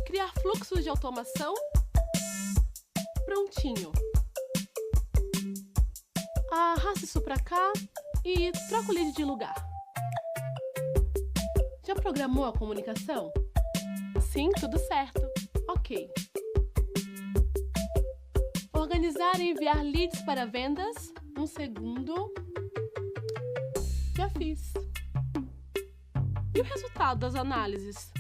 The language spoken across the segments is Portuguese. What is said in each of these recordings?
criar fluxos de automação. Prontinho. Arrasta isso pra cá e troca o lead de lugar. Já programou a comunicação? Sim, tudo certo. Ok. Organizar e enviar leads para vendas. Um segundo. Já fiz. E o resultado das análises?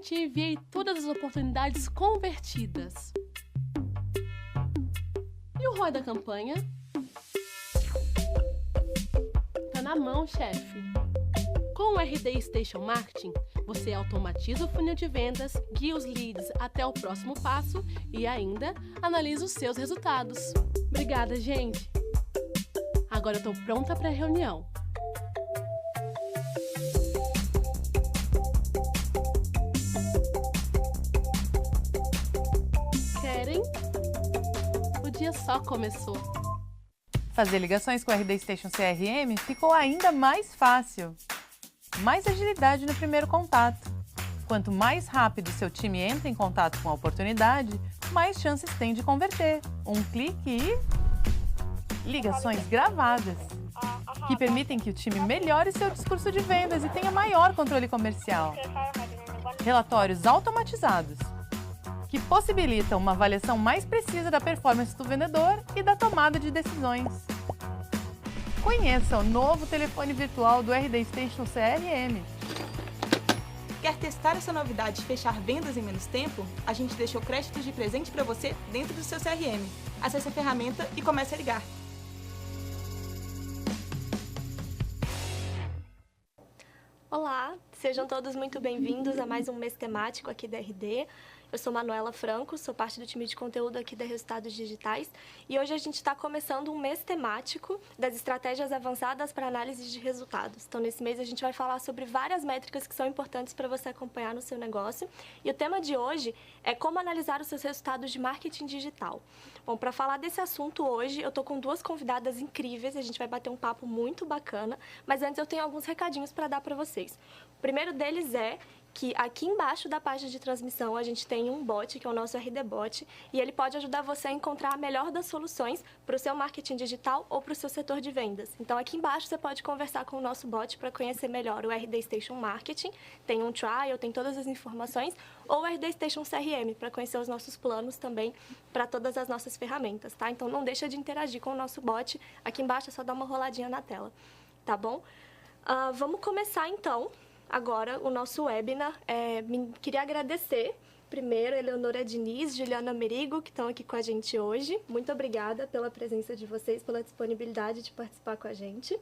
Te enviei todas as oportunidades convertidas. E o ROI da campanha? Tá na mão, chefe. Com o RD Station Marketing, você automatiza o funil de vendas, guia os leads até o próximo passo e ainda analisa os seus resultados. Obrigada, gente! Agora eu tô pronta para a reunião. Querem? O dia só começou. Fazer ligações com o RD Station CRM ficou ainda mais fácil. Mais agilidade no primeiro contato. Quanto mais rápido seu time entra em contato com a oportunidade, mais chances tem de converter. Um clique e ligações gravadas, que permitem que o time melhore seu discurso de vendas e tenha maior controle comercial. Relatórios automatizados, que possibilitam uma avaliação mais precisa da performance do vendedor e da tomada de decisões. Conheça o novo telefone virtual do RD Station CRM. Quer testar essa novidade e fechar vendas em menos tempo? A gente deixou créditos de presente para você dentro do seu CRM. Acesse a ferramenta e comece a ligar. Olá, sejam todos muito bem-vindos a mais um mês temático aqui da RD. Eu sou Manuela Franco, sou parte do time de conteúdo aqui da Resultados Digitais e hoje a gente está começando um mês temático das estratégias avançadas para análise de resultados. Então, nesse mês a gente vai falar sobre várias métricas que são importantes para você acompanhar no seu negócio e o tema de hoje é como analisar os seus resultados de marketing digital. Bom, para falar desse assunto hoje, eu estou com duas convidadas incríveis, a gente vai bater um papo muito bacana, mas antes eu tenho alguns recadinhos para dar para vocês. O primeiro deles é que aqui embaixo da página de transmissão a gente tem um bot, que é o nosso RD Bot, e ele pode ajudar você a encontrar a melhor das soluções para o seu marketing digital ou para o seu setor de vendas. Então, aqui embaixo você pode conversar com o nosso bot para conhecer melhor o RD Station Marketing, tem um trial, tem todas as informações, ou o RD Station CRM, para conhecer os nossos planos também para todas as nossas ferramentas, tá? Então, não deixa de interagir com o nosso bot, aqui embaixo é só dar uma roladinha na tela, tá bom? Vamos começar, então, agora o nosso webinar. Queria agradecer primeiro Eleonora Diniz, Juliana Merigo, que estão aqui com a gente hoje. Muito obrigada pela presença de vocês, pela disponibilidade de participar com a gente.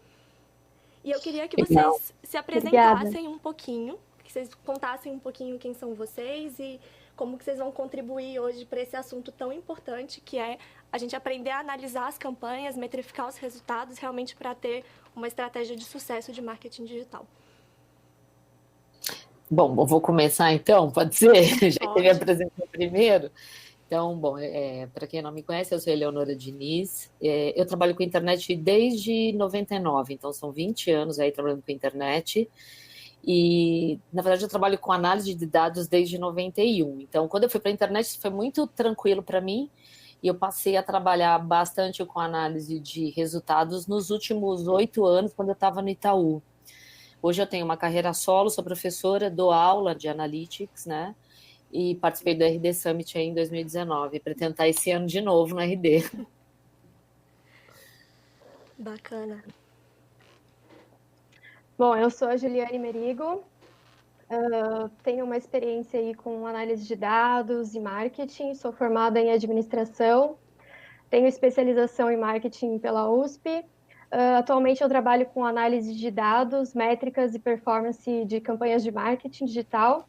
E eu queria que vocês se apresentassem um pouquinho, que vocês contassem um pouquinho quem são vocês e como que vocês vão contribuir hoje para esse assunto tão importante, que é a gente aprender a analisar as campanhas, metrificar os resultados, realmente para ter uma estratégia de sucesso de marketing digital. Bom, eu vou começar então, pode ser? Já que ele apresentou primeiro. Então, bom, para quem não me conhece, eu sou Eleonora Diniz. Eu trabalho com internet desde 99, então são 20 anos aí trabalhando com internet. E, na verdade, eu trabalho com análise de dados desde 91. Então, quando eu fui para a internet, isso foi muito tranquilo para mim. E eu passei a trabalhar bastante com análise de resultados nos últimos 8 anos, quando eu estava no Itaú. Hoje eu tenho uma carreira solo, sou professora, dou aula de Analytics, né? E participei do RD Summit aí em 2019. Pretendo estar esse ano de novo no RD. Bacana. Bom, eu sou a Juliane Merigo, tenho uma experiência aí com análise de dados e marketing, sou formada em administração, tenho especialização em marketing pela USP. Atualmente eu trabalho com análise de dados, métricas e performance de campanhas de marketing digital.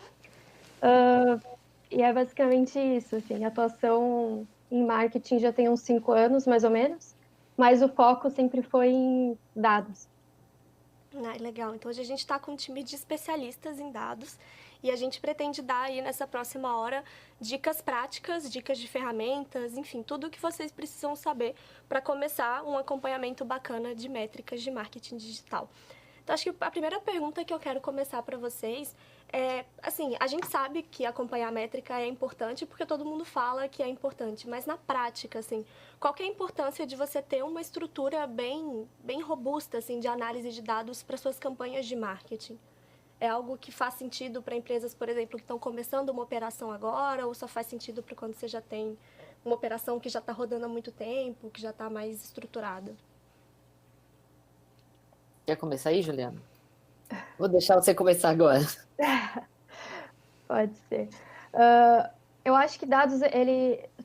E é basicamente isso, assim, atuação em marketing já tem uns 5 anos, mais ou menos, mas o foco sempre foi em dados. Legal, então hoje a gente está com um time de especialistas em dados e a gente pretende dar aí nessa próxima hora dicas práticas, dicas de ferramentas, enfim, tudo o que vocês precisam saber para começar um acompanhamento bacana de métricas de marketing digital. Então, acho que a primeira pergunta que eu quero começar para vocês é, assim, a gente sabe que acompanhar a métrica é importante porque todo mundo fala que é importante, mas na prática, assim, qual que é a importância de você ter uma estrutura bem robusta, assim, de análise de dados para suas campanhas de marketing? É algo que faz sentido para empresas, por exemplo, que estão começando uma operação agora, ou só faz sentido para quando você já tem uma operação que já está rodando há muito tempo, que já está mais estruturada? Quer começar aí, Juliana? Vou deixar você começar agora. Pode ser. Eu acho que dados,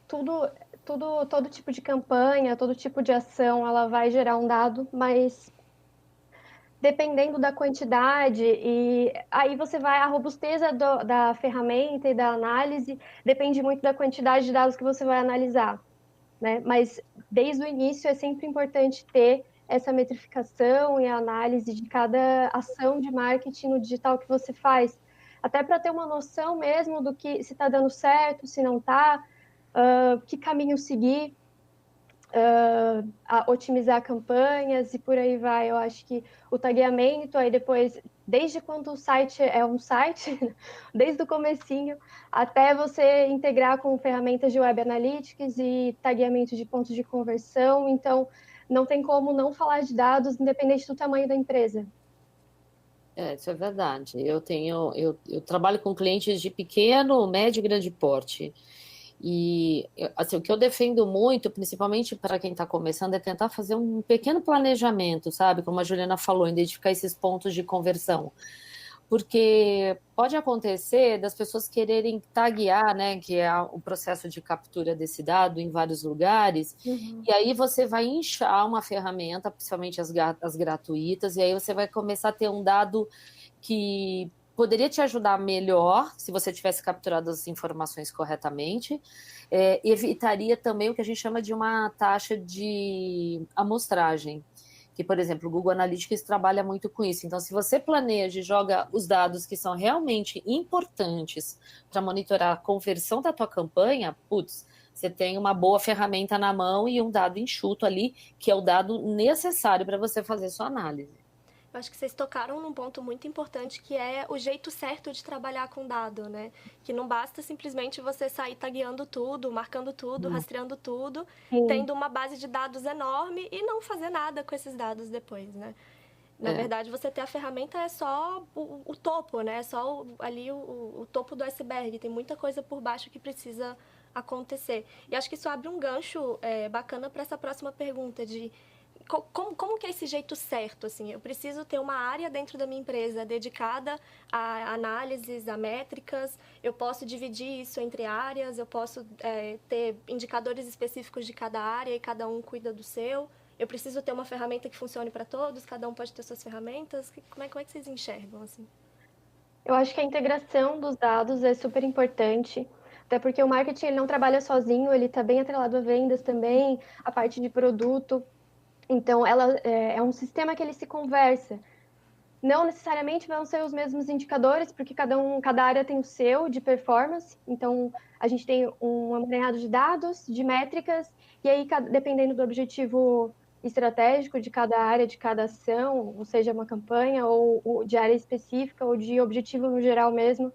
todo tipo de campanha, todo tipo de ação, ela vai gerar um dado, mas dependendo da quantidade, e aí a robustez da ferramenta e da análise depende muito da quantidade de dados que você vai analisar, né? Mas desde o início é sempre importante ter essa metrificação e a análise de cada ação de marketing no digital que você faz, até para ter uma noção mesmo do que se está dando certo, se não está, que caminho seguir, otimizar campanhas e por aí vai. Eu acho que o tagueamento, aí depois, desde quando o site é um site, desde o comecinho, até você integrar com ferramentas de Web Analytics e tagueamento de pontos de conversão. Então, não tem como não falar de dados, independente do tamanho da empresa. Isso é verdade. Eu trabalho com clientes de pequeno, médio e grande porte. E assim, o que eu defendo muito, principalmente para quem está começando, é tentar fazer um pequeno planejamento, sabe? Como a Juliana falou, identificar esses pontos de conversão. Porque pode acontecer das pessoas quererem taguear, né, que é o processo de captura desse dado em vários lugares, e aí você vai inchar uma ferramenta, principalmente as gratuitas, e aí você vai começar a ter um dado que poderia te ajudar melhor se você tivesse capturado as informações corretamente, evitaria também o que a gente chama de uma taxa de amostragem, que, por exemplo, o Google Analytics trabalha muito com isso. Então, se você planeja e joga os dados que são realmente importantes para monitorar a conversão da tua campanha, putz, você tem uma boa ferramenta na mão e um dado enxuto ali, que é o dado necessário para você fazer sua análise. Eu acho que vocês tocaram num ponto muito importante, que é o jeito certo de trabalhar com dado, né? Que não basta simplesmente você sair tagueando tudo, marcando tudo, rastreando tudo, tendo uma base de dados enorme e não fazer nada com esses dados depois, né? Na verdade, você ter a ferramenta é só o topo, né? É só o topo do iceberg. Tem muita coisa por baixo que precisa acontecer. E acho que isso abre um gancho bacana para essa próxima pergunta de como que é esse jeito certo, assim? Eu preciso ter uma área dentro da minha empresa dedicada a análises, a métricas, eu posso dividir isso entre áreas, eu posso ter indicadores específicos de cada área e cada um cuida do seu. Eu preciso ter uma ferramenta que funcione para todos, cada um pode ter suas ferramentas. Como é que vocês enxergam, assim? Eu acho que a integração dos dados é super importante, até porque o marketing ele não trabalha sozinho, ele está bem atrelado a vendas também, a parte de produto. Então, ela é um sistema que ele se conversa. Não necessariamente vão ser os mesmos indicadores, porque cada área tem o seu de performance. Então, a gente tem um emaranhado de dados, de métricas, e aí, dependendo do objetivo estratégico de cada área, de cada ação, ou seja, uma campanha, ou de área específica, ou de objetivo no geral mesmo,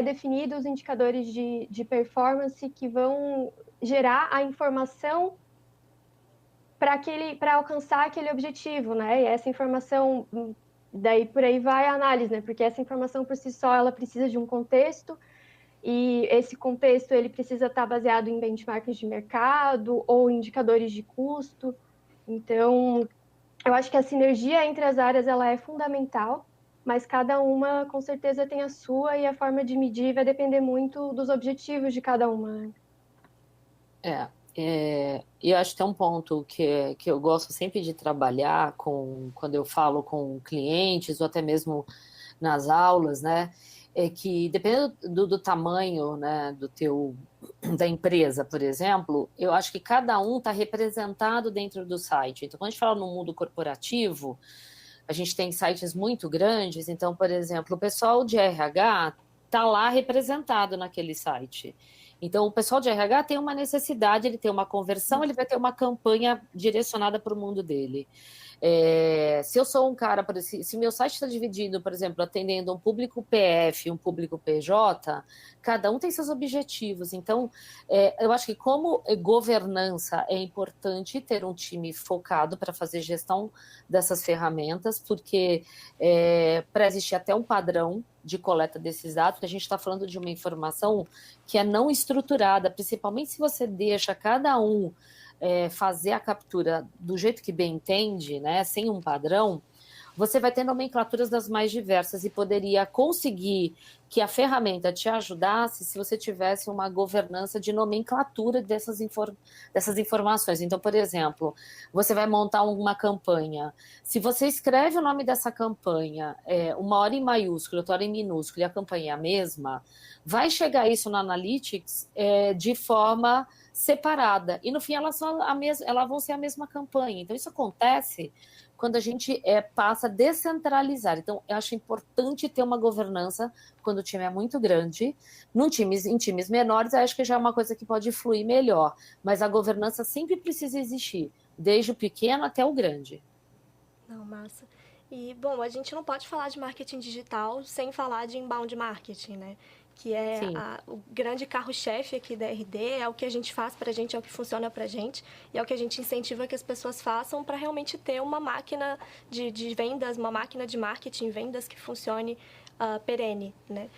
definido os indicadores de performance que vão gerar a informação para alcançar aquele objetivo, né? E essa informação, daí por aí vai a análise, né? Porque essa informação por si só, ela precisa de um contexto, e esse contexto ele precisa estar baseado em benchmarks de mercado ou indicadores de custo. Então, eu acho que a sinergia entre as áreas ela é fundamental, mas cada uma com certeza tem a sua, e a forma de medir vai depender muito dos objetivos de cada uma, né? E eu acho que tem um ponto que eu gosto sempre de trabalhar quando eu falo com clientes ou até mesmo nas aulas, né? É que dependendo do tamanho, né, da empresa, por exemplo, eu acho que cada um está representado dentro do site. Então, quando a gente fala no mundo corporativo, a gente tem sites muito grandes. Então, por exemplo, o pessoal de RH está lá representado naquele site. Então, o pessoal de RH tem uma necessidade, ele tem uma conversão, ele vai ter uma campanha direcionada para o mundo dele. Se eu sou um cara, se o meu site está dividido, por exemplo, atendendo um público PF e um público PJ, cada um tem seus objetivos. Então, eu acho que como governança é importante ter um time focado para fazer gestão dessas ferramentas, porque para existir até um padrão de coleta desses dados, porque a gente está falando de uma informação que é não estruturada, principalmente se você deixa cada um fazer a captura do jeito que bem entende, né, sem um padrão, você vai ter nomenclaturas das mais diversas e poderia conseguir que a ferramenta te ajudasse se você tivesse uma governança de nomenclatura dessas informações. Então, por exemplo, você vai montar uma campanha. Se você escreve o nome dessa campanha, uma hora em maiúsculo, outra hora em minúsculo, e a campanha é a mesma, vai chegar isso no Analytics de forma separada. E, no fim, elas vão ser a mesma campanha. Então, isso acontece quando a gente passa a descentralizar. Então, eu acho importante ter uma governança quando o time é muito grande. Em times menores, eu acho que já é uma coisa que pode fluir melhor. Mas a governança sempre precisa existir, desde o pequeno até o grande. Não, massa. E, bom, a gente não pode falar de marketing digital sem falar de inbound marketing, né? Que é o grande carro-chefe aqui da RD, é o que a gente faz para a gente, é o que funciona para a gente, e é o que a gente incentiva que as pessoas façam para realmente ter uma máquina de vendas, uma máquina de marketing, vendas que funcione perene, né?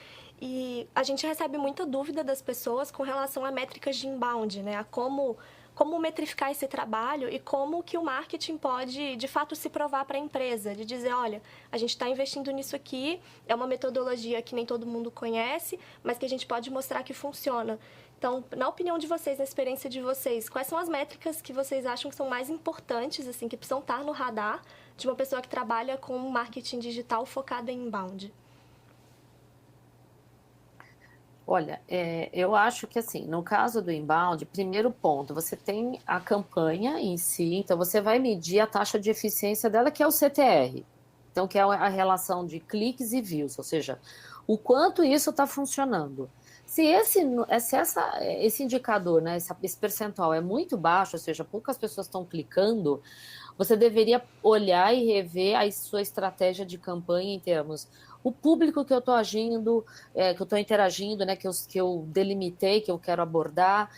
E a gente recebe muita dúvida das pessoas com relação a métricas de inbound, né? A como metrificar esse trabalho e como que o marketing pode, de fato, se provar para a empresa, de dizer, olha, a gente está investindo nisso aqui, é uma metodologia que nem todo mundo conhece, mas que a gente pode mostrar que funciona. Então, na opinião de vocês, na experiência de vocês, quais são as métricas que vocês acham que são mais importantes, assim, que precisam estar no radar de uma pessoa que trabalha com marketing digital focada em inbound? Olha, eu acho que assim, no caso do inbound, primeiro ponto, você tem a campanha em si, então você vai medir a taxa de eficiência dela, que é o CTR, então que é a relação de cliques e views, ou seja, o quanto isso está funcionando. Se esse indicador, né, esse percentual é muito baixo, ou seja, poucas pessoas estão clicando, você deveria olhar e rever a sua estratégia de campanha em termos o público que eu estou agindo, que eu estou interagindo, né, que eu delimitei, que eu quero abordar,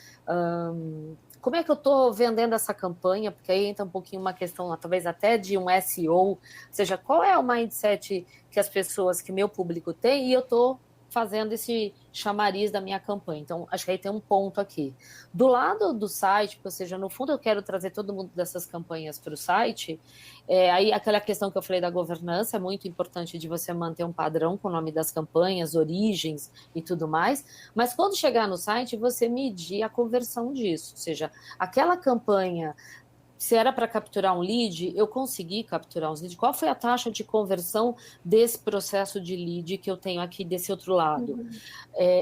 como é que eu estou vendendo essa campanha, porque aí entra um pouquinho uma questão, talvez até de um SEO, ou seja, qual é o mindset que as pessoas, que meu público tem, e eu estou fazendo esse chamariz da minha campanha. Então, acho que aí tem um ponto aqui. Do lado do site, ou seja, no fundo eu quero trazer todo mundo dessas campanhas para o site, aí aquela questão que eu falei da governança, é muito importante de você manter um padrão com o nome das campanhas, origens e tudo mais, mas quando chegar no site, você medir a conversão disso, ou seja, aquela campanha, se era para capturar um lead, eu consegui capturar os leads. Qual foi a taxa de conversão desse processo de lead que eu tenho aqui desse outro lado?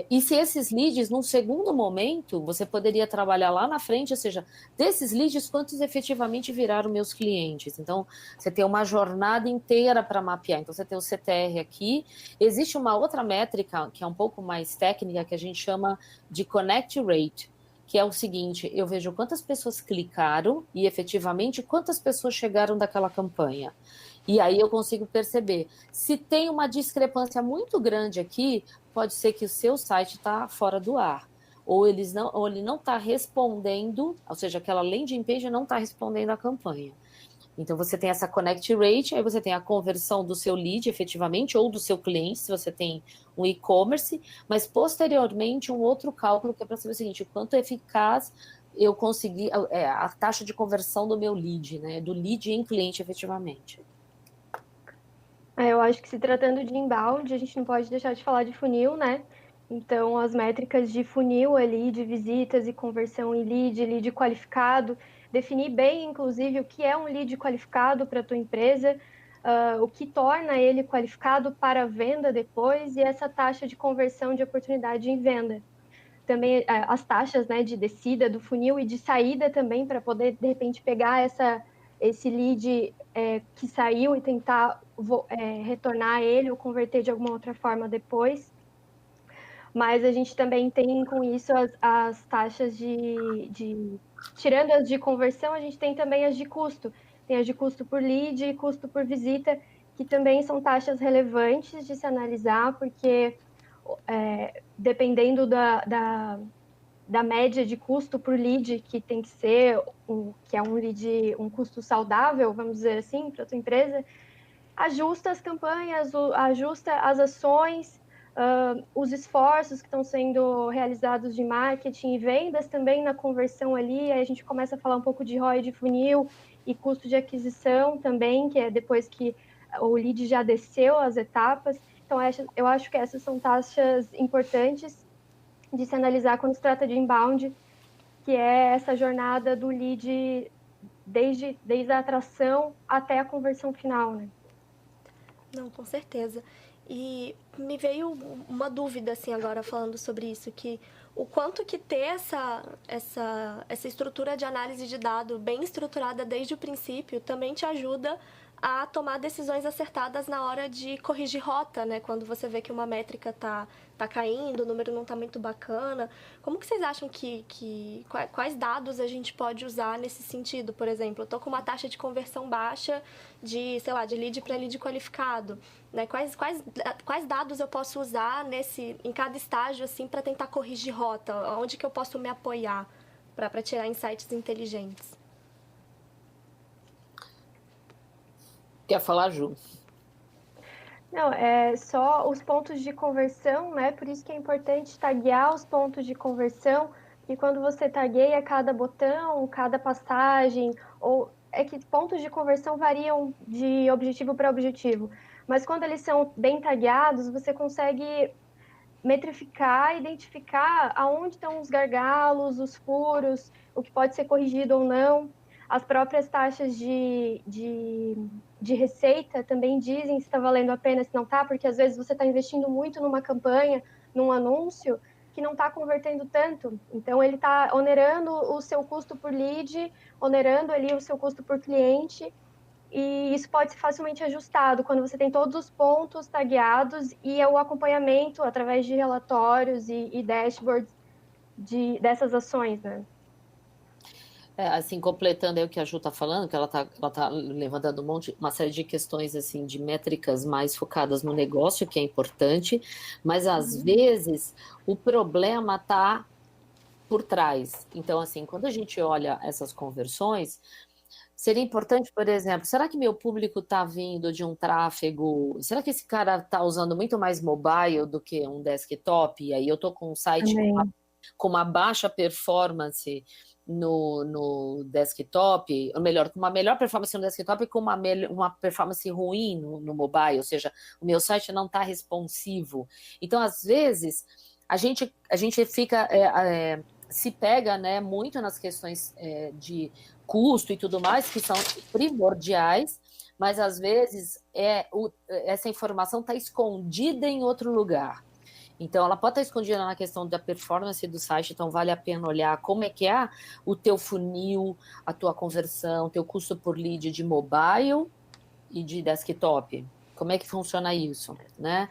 E se esses leads, num segundo momento, você poderia trabalhar lá na frente, ou seja, desses leads, quantos efetivamente viraram meus clientes? Então, você tem uma jornada inteira para mapear. Então, você tem o CTR aqui. Existe uma outra métrica, que é um pouco mais técnica, que a gente chama de Connect Rate, que é o seguinte, eu vejo quantas pessoas clicaram e efetivamente quantas pessoas chegaram daquela campanha. E aí eu consigo perceber. Se tem uma discrepância muito grande aqui, pode ser que o seu site está fora do ar. Ou ele não está respondendo, ou seja, aquela landing page não está respondendo à campanha. Então, você tem essa connect rate, aí você tem a conversão do seu lead, efetivamente, ou do seu cliente, se você tem um e-commerce, mas, posteriormente, um outro cálculo que é para saber o seguinte, o quanto eficaz eu consegui, a taxa de conversão do meu lead, né, do lead em cliente, efetivamente. Eu acho que, se tratando de inbound, a gente não pode deixar de falar de funil, né? Então, as métricas de funil ali, de visitas e conversão em lead qualificado, definir bem, inclusive, o que é um lead qualificado para a tua empresa, o que torna ele qualificado para venda depois e essa taxa de conversão de oportunidade em venda. Também as taxas, né, de descida do funil e de saída também, para poder, de repente, pegar esse lead que saiu e tentar retornar ele ou converter de alguma outra forma depois. Mas a gente também tem com isso as taxas tirando as de conversão, a gente tem também as de custo, tem as de custo por lead e custo por visita, que também são taxas relevantes de se analisar, porque dependendo da média de custo por lead, que tem que ser, que é um lead, um custo saudável, vamos dizer assim, para a tua empresa, ajusta as campanhas, ajusta as ações, os esforços que estão sendo realizados de marketing e vendas também na conversão ali. Aí a gente começa a falar um pouco de ROI de funil e custo de aquisição também, que é depois que o lead já desceu as etapas. Então, eu acho que essas são taxas importantes de se analisar quando se trata de inbound, que é essa jornada do lead desde a atração até a conversão final, né? Não, com certeza. E me veio uma dúvida, assim, agora falando sobre isso, que o quanto que ter essa estrutura de análise de dado bem estruturada desde o princípio também te ajuda a tomar decisões acertadas na hora de corrigir rota, né? Quando você vê que uma métrica tá caindo, o número não tá muito bacana. Como que vocês acham quais dados a gente pode usar nesse sentido? Por exemplo, eu tô com uma taxa de conversão baixa de, sei lá, de lead para lead qualificado, né? Quais dados eu posso usar em cada estágio, assim, para tentar corrigir rota? Onde que eu posso me apoiar para tirar insights inteligentes? Quer falar, Ju? Não, é só os pontos de conversão, né? Por isso que é importante taguear os pontos de conversão, e quando você tagueia cada botão, cada passagem, é que pontos de conversão variam de objetivo para objetivo, mas quando eles são bem tagueados, você consegue metrificar, identificar aonde estão os gargalos, os furos, o que pode ser corrigido ou não. As próprias taxas de receita também dizem se está valendo a pena, se não está, porque às vezes você está investindo muito numa campanha, num anúncio, que não está convertendo tanto. Então, ele está onerando o seu custo por lead, onerando ali o seu custo por cliente, e isso pode ser facilmente ajustado quando você tem todos os pontos tagueados e o acompanhamento através de relatórios e dashboards dessas ações, né? Assim, completando aí o que a Ju está falando, que ela tá levantando uma série de questões, assim, de métricas mais focadas no negócio, que é importante, mas às vezes o problema está por trás. Então, assim, quando a gente olha essas conversões, seria importante, por exemplo, será que meu público está vindo de um tráfego, será que esse cara está usando muito mais mobile do que um desktop? E aí eu estou com um site com uma baixa performance no desktop, ou melhor, com uma melhor performance no desktop e com uma performance ruim no mobile, ou seja, o meu site não está responsivo. Então, às vezes, a gente fica, se pega, né, muito nas questões de custo e tudo mais, que são primordiais, mas às vezes essa informação está escondida em outro lugar. Então, ela pode estar escondida na questão da performance do site, então vale a pena olhar como é que é o teu funil, a tua conversão, o teu custo por lead de mobile e de desktop. Como é que funciona isso, né?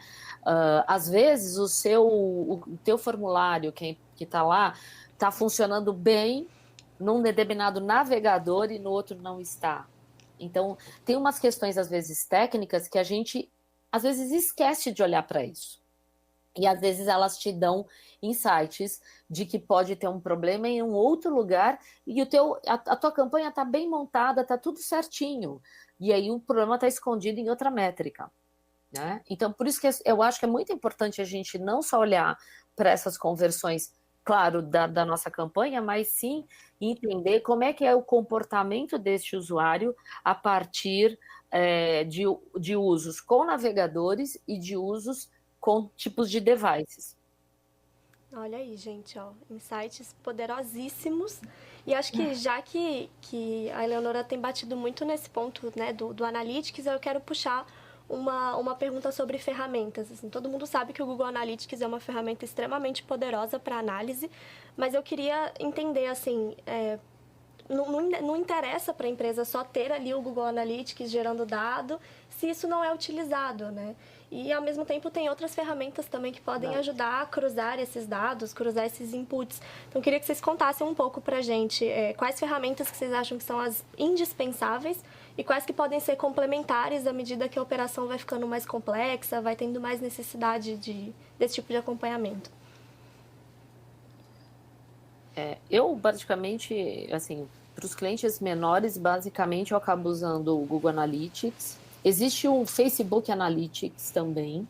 Às vezes, o teu formulário que está lá está funcionando bem num determinado navegador e no outro não está. Então, tem umas questões, às vezes, técnicas que a gente, às vezes, esquece de olhar para isso. E às vezes elas te dão insights de que pode ter um problema em um outro lugar e a tua campanha está bem montada, está tudo certinho. E aí o problema está escondido em outra métrica, né? Então, por isso que eu acho que é muito importante a gente não só olhar para essas conversões, claro, da nossa campanha, mas sim entender como é que é o comportamento deste usuário a partir de usos com navegadores e de usos com tipos de devices. Olha aí, gente, ó, insights poderosíssimos. E acho que já que a Eleonora tem batido muito nesse ponto, né, do Analytics, eu quero puxar uma pergunta sobre ferramentas. Assim, todo mundo sabe que o Google Analytics é uma ferramenta extremamente poderosa para análise, mas eu queria entender, assim, não interessa para a empresa só ter ali o Google Analytics gerando dado, se isso não é utilizado, né? E, ao mesmo tempo, tem outras ferramentas também que podem ajudar a cruzar esses dados, cruzar esses inputs. Então, eu queria que vocês contassem um pouco para a gente quais ferramentas que vocês acham que são as indispensáveis e quais que podem ser complementares à medida que a operação vai ficando mais complexa, vai tendo mais necessidade desse tipo de acompanhamento. Eu, praticamente, assim, para os clientes menores, basicamente, eu acabo usando o Google Analytics. Existe o Facebook Analytics também,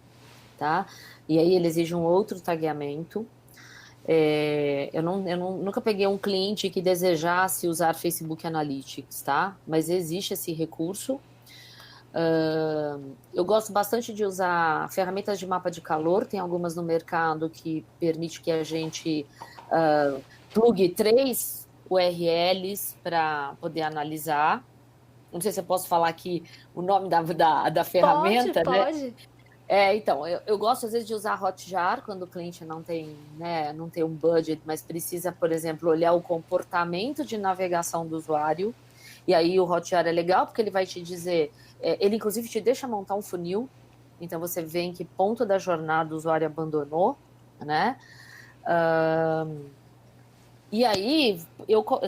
tá? E aí ele exige um outro tagueamento. Eu nunca peguei um cliente que desejasse usar Facebook Analytics, tá? Mas existe esse recurso. Eu gosto bastante de usar ferramentas de mapa de calor. Tem algumas no mercado que permite que a gente plugue 3 URLs para poder analisar. Não sei se eu posso falar aqui o nome da ferramenta, né? Pode. Então, eu gosto às vezes de usar Hotjar quando o cliente não tem, né, não tem um budget, mas precisa, por exemplo, olhar o comportamento de navegação do usuário. E aí o Hotjar é legal porque ele vai te dizer, ele inclusive te deixa montar um funil, então você vê em que ponto da jornada o usuário abandonou, né? E aí,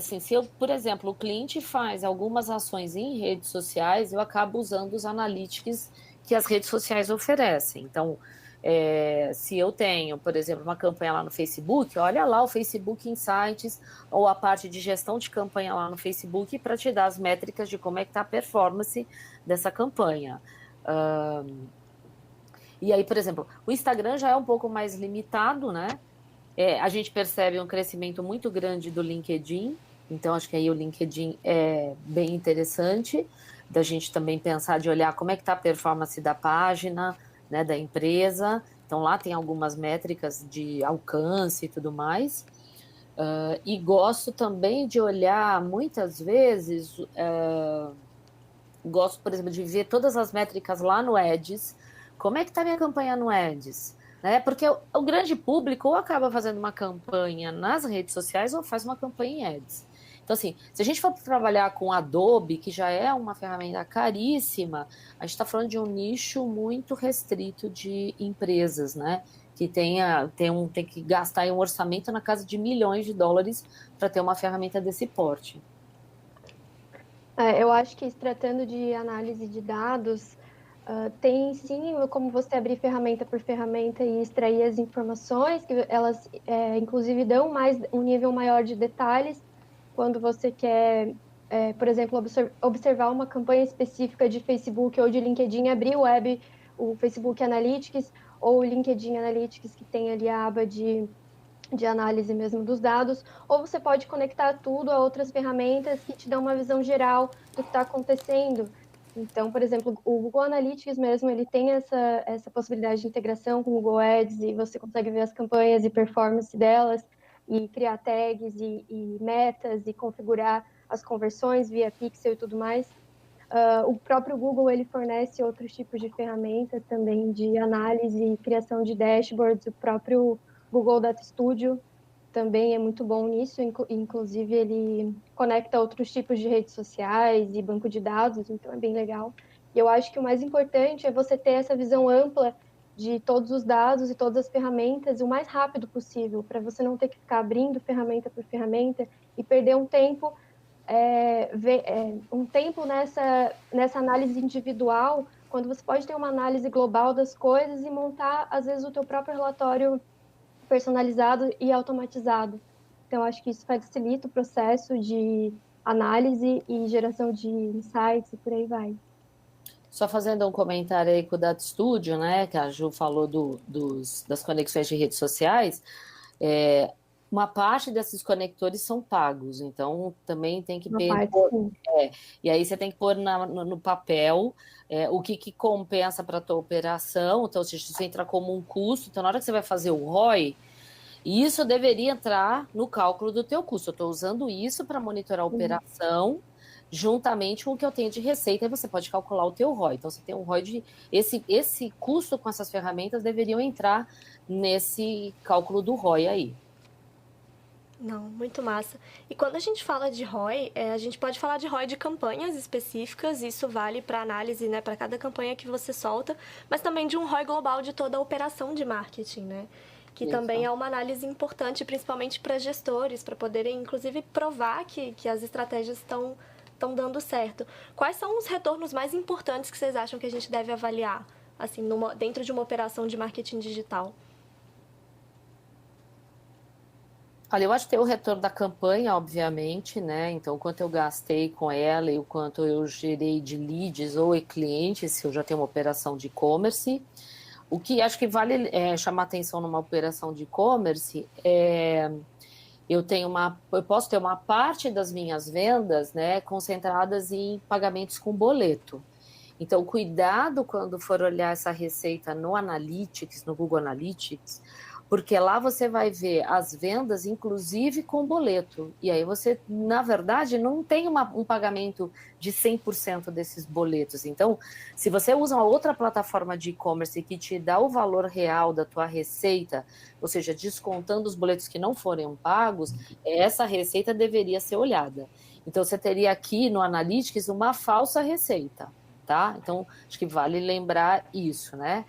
se por exemplo, o cliente faz algumas ações em redes sociais, eu acabo usando os analytics que as redes sociais oferecem. Então, se eu tenho, por exemplo, uma campanha lá no Facebook, olha lá o Facebook Insights ou a parte de gestão de campanha lá no Facebook para te dar as métricas de como é que está a performance dessa campanha. E aí, por exemplo, o Instagram já é um pouco mais limitado, né? A gente percebe um crescimento muito grande do LinkedIn, então acho que aí o LinkedIn é bem interessante da gente também pensar de olhar como é que está a performance da página, né, da empresa. Então lá tem algumas métricas de alcance e tudo mais. E gosto também de olhar, muitas vezes, gosto, por exemplo, de ver todas as métricas lá no Ads. Como é que está minha campanha no Ads? Né? Porque o grande público ou acaba fazendo uma campanha nas redes sociais ou faz uma campanha em Ads. Então, assim, se a gente for trabalhar com Adobe, que já é uma ferramenta caríssima, a gente está falando de um nicho muito restrito de empresas, né? Que tem que gastar um orçamento na casa de milhões de dólares para ter uma ferramenta desse porte. Eu acho que se tratando de análise de dados, tem sim como você abrir ferramenta por ferramenta e extrair as informações, que elas inclusive dão um nível maior de detalhes quando você quer, por exemplo, observar uma campanha específica de Facebook ou de LinkedIn, abrir o Facebook Analytics ou o LinkedIn Analytics, que tem ali a aba de análise mesmo dos dados, ou você pode conectar tudo a outras ferramentas que te dão uma visão geral do que está acontecendo. Então, por exemplo, o Google Analytics mesmo, ele tem essa possibilidade de integração com o Google Ads, e você consegue ver as campanhas e performance delas, e criar tags e metas, e configurar as conversões via pixel e tudo mais. O próprio Google, ele fornece outros tipos de ferramentas também de análise e criação de dashboards. O próprio Google Data Studio também é muito bom nisso, inclusive ele conecta outros tipos de redes sociais e banco de dados, então é bem legal. E eu acho que o mais importante é você ter essa visão ampla de todos os dados e todas as ferramentas o mais rápido possível, para você não ter que ficar abrindo ferramenta por ferramenta e perder um tempo, nessa análise individual, quando você pode ter uma análise global das coisas e montar, às vezes, o teu próprio relatório personalizado e automatizado. Então, acho que isso facilita o processo de análise e geração de insights e por aí vai. Só fazendo um comentário aí com o Data Studio, né, que a Ju falou das conexões de redes sociais, uma parte desses conectores são pagos, então também tem que e aí você tem que pôr no papel o que compensa para a tua operação. Então, se isso entra como um custo, então na hora que você vai fazer o ROI, isso deveria entrar no cálculo do teu custo. Eu estou usando isso para monitorar a operação, juntamente com o que eu tenho de receita, e você pode calcular o teu ROI. Então, você tem um ROI de... Esse custo com essas ferramentas deveriam entrar nesse cálculo do ROI aí. Não, muito massa. E quando a gente fala de ROI, a gente pode falar de ROI de campanhas específicas, isso vale para análise, né, para cada campanha que você solta, mas também de um ROI global de toda a operação de marketing, né? Que isso também é uma análise importante, principalmente para gestores, para poderem, inclusive, provar que as estratégias estão estão dando certo. Quais são os retornos mais importantes que vocês acham que a gente deve avaliar, assim, dentro de uma operação de marketing digital? Olha, eu acho que tem o retorno da campanha, obviamente, né? Então, o quanto eu gastei com ela e o quanto eu gerei de leads ou clientes, se eu já tenho uma operação de e-commerce. O que acho que vale chamar atenção numa operação de e-commerce eu posso ter uma parte das minhas vendas, né, concentradas em pagamentos com boleto. Então, cuidado quando for olhar essa receita no Analytics, no Google Analytics, porque lá você vai ver as vendas, inclusive com boleto. E aí você, na verdade, não tem um pagamento de 100% desses boletos. Então, se você usa uma outra plataforma de e-commerce que te dá o valor real da tua receita, ou seja, descontando os boletos que não foram pagos, essa receita deveria ser olhada. Então, você teria aqui no Analytics uma falsa receita, tá? Então, acho que vale lembrar isso, né?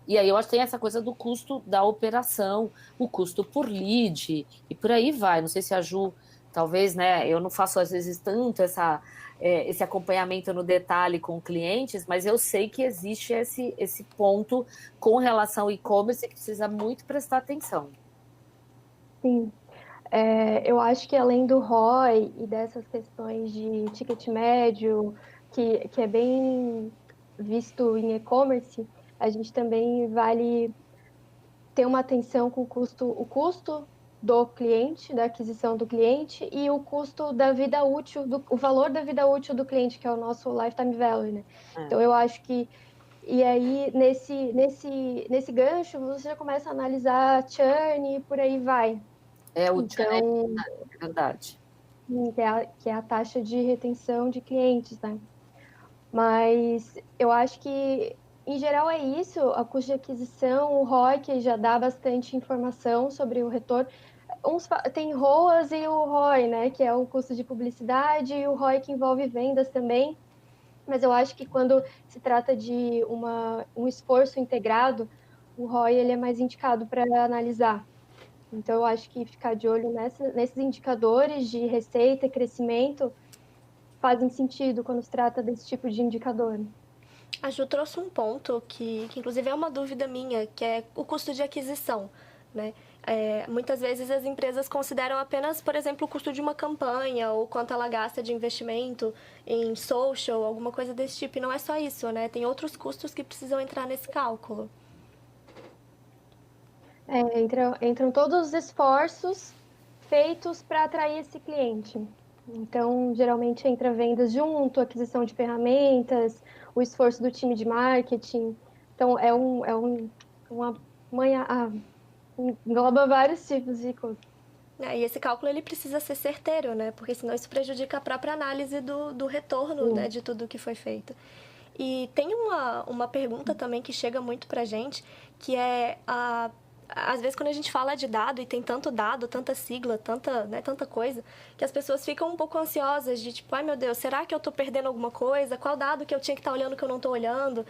E aí eu acho que tem essa coisa do custo da operação, o custo por lead e por aí vai. Não sei se a Ju, talvez, né? Eu não faço às vezes tanto esse acompanhamento no detalhe com clientes, mas eu sei que existe esse ponto com relação ao e-commerce que precisa muito prestar atenção. Sim. Eu acho que além do ROI e dessas questões de ticket médio, que é bem visto em e-commerce, a gente também vale ter uma atenção com o custo do cliente, da aquisição do cliente e o custo da vida útil, o valor da vida útil do cliente, que é o nosso lifetime value, né? Então, eu acho que... E aí, nesse gancho, você já começa a analisar churn e por aí vai. O churn é verdade. Que é a taxa de retenção de clientes, né? Mas eu acho que, em geral, é isso. A custo de aquisição, o ROI, que já dá bastante informação sobre o retorno. Tem ROAS e o ROI, né? Que é o custo de publicidade, e o ROI que envolve vendas também. Mas eu acho que quando se trata de um esforço integrado, o ROI ele é mais indicado para analisar. Então, eu acho que ficar de olho nesses indicadores de receita e crescimento fazem sentido quando se trata desse tipo de indicador. A Ju trouxe um ponto que inclusive é uma dúvida minha, que é o custo de aquisição, né? Muitas vezes as empresas consideram apenas, por exemplo, o custo de uma campanha ou quanto ela gasta de investimento em social, alguma coisa desse tipo. E não é só isso, né? Tem outros custos que precisam entrar nesse cálculo. Entram todos os esforços feitos para atrair esse cliente. Então, geralmente entra vendas junto, aquisição de ferramentas, o esforço do time de marketing. Então, engloba vários tipos de custos. E esse cálculo ele precisa ser certeiro, né? Porque senão isso prejudica a própria análise do retorno, né, de tudo que foi feito. E tem uma pergunta também que chega muito pra gente, que é às vezes quando a gente fala de dado e tem tanto dado, tanta sigla, tanta coisa, que as pessoas ficam um pouco ansiosas de tipo, ai meu Deus, será que eu tô perdendo alguma coisa? Qual dado que eu tinha que estar olhando que eu não tô olhando?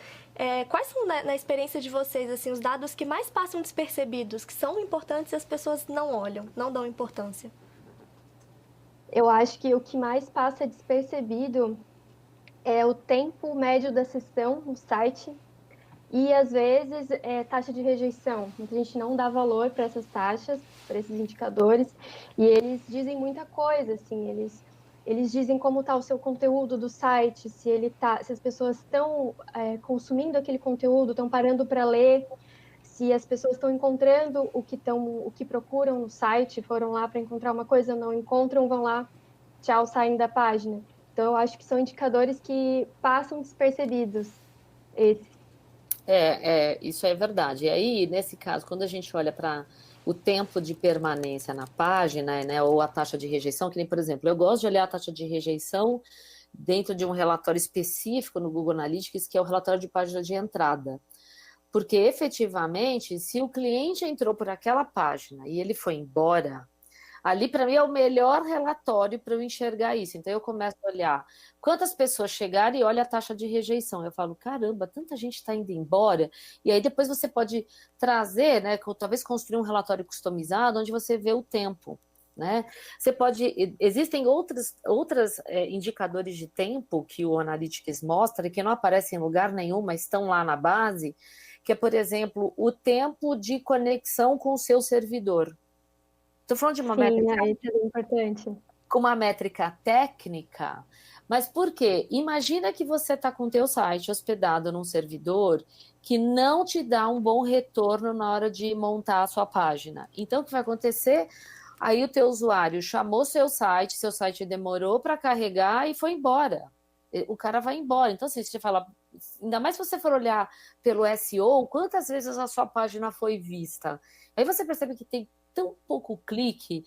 Quais são, na experiência de vocês, assim, os dados que mais passam despercebidos, que são importantes e as pessoas não olham, não dão importância? Eu acho que o que mais passa despercebido é o tempo médio da sessão no site. E, às vezes, taxa de rejeição. Muita gente não dá valor para essas taxas, para esses indicadores, e eles dizem muita coisa, assim, eles dizem como está o seu conteúdo do site, se as pessoas estão consumindo aquele conteúdo, estão parando para ler, se as pessoas estão encontrando o que procuram no site, foram lá para encontrar uma coisa, não encontram, vão lá, tchau, saem da página. Então, eu acho que são indicadores que passam despercebidos, esses. Isso é verdade. E aí, nesse caso, quando a gente olha para o tempo de permanência na página, né, ou a taxa de rejeição, que nem, por exemplo, eu gosto de olhar a taxa de rejeição dentro de um relatório específico no Google Analytics, que é o relatório de página de entrada. Porque, efetivamente, se o cliente entrou por aquela página e ele foi embora, ali, para mim, é o melhor relatório para eu enxergar isso. Então, eu começo a olhar quantas pessoas chegaram e olha a taxa de rejeição. Eu falo, caramba, tanta gente está indo embora. E aí, depois você pode trazer, né, talvez construir um relatório customizado, onde você vê o tempo. né? Existem outros indicadores de tempo que o Analytics mostra, que não aparecem em lugar nenhum, mas estão lá na base, que é, por exemplo, o tempo de conexão com o seu servidor. Estou falando de uma métrica... isso é importante. Com uma métrica técnica, mas por quê? Imagina que você está com o teu site hospedado num servidor que não te dá um bom retorno na hora de montar a sua página. Então, o que vai acontecer? Aí o teu usuário chamou seu site demorou para carregar e foi embora. O cara vai embora. Então, assim, você fala, ainda mais se você for olhar pelo SEO, quantas vezes a sua página foi vista? Aí você percebe que tem tão pouco clique,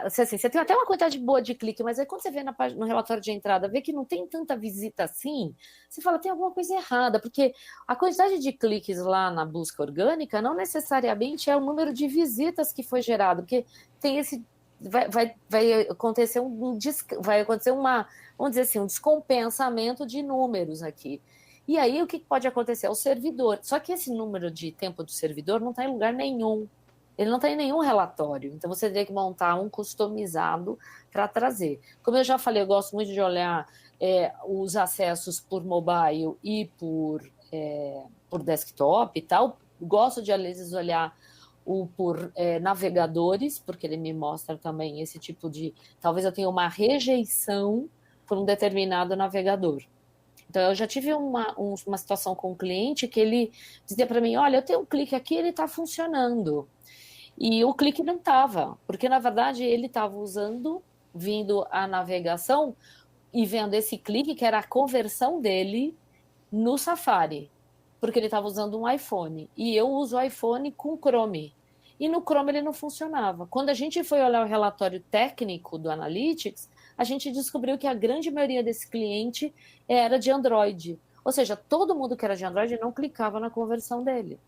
assim, você tem até uma quantidade boa de clique, mas aí quando você vê no relatório de entrada, vê que não tem tanta visita assim, você fala, tem alguma coisa errada, porque a quantidade de cliques lá na busca orgânica não necessariamente é o número de visitas que foi gerado, porque tem esse... Vai acontecer vamos dizer assim, um descompensamento de números aqui. E aí o que pode acontecer? É o servidor. Só que esse número de tempo do servidor não está em lugar nenhum. Ele não tem nenhum relatório, então você teria que montar um customizado para trazer. Como eu já falei, eu gosto muito de olhar os acessos por mobile e por desktop e tal. Gosto de, às vezes, olhar por navegadores, porque ele me mostra também esse tipo de... Talvez eu tenha uma rejeição por um determinado navegador. Então, eu já tive uma situação com um cliente que ele dizia para mim, olha, eu tenho um clique aqui, ele está funcionando. E o clique não estava, porque, na verdade, ele estava vindo a navegação e vendo esse clique, que era a conversão dele no Safari, porque ele estava usando um iPhone. E eu uso o iPhone com Chrome. E no Chrome ele não funcionava. Quando a gente foi olhar o relatório técnico do Analytics, a gente descobriu que a grande maioria desse cliente era de Android. Ou seja, todo mundo que era de Android não clicava na conversão dele.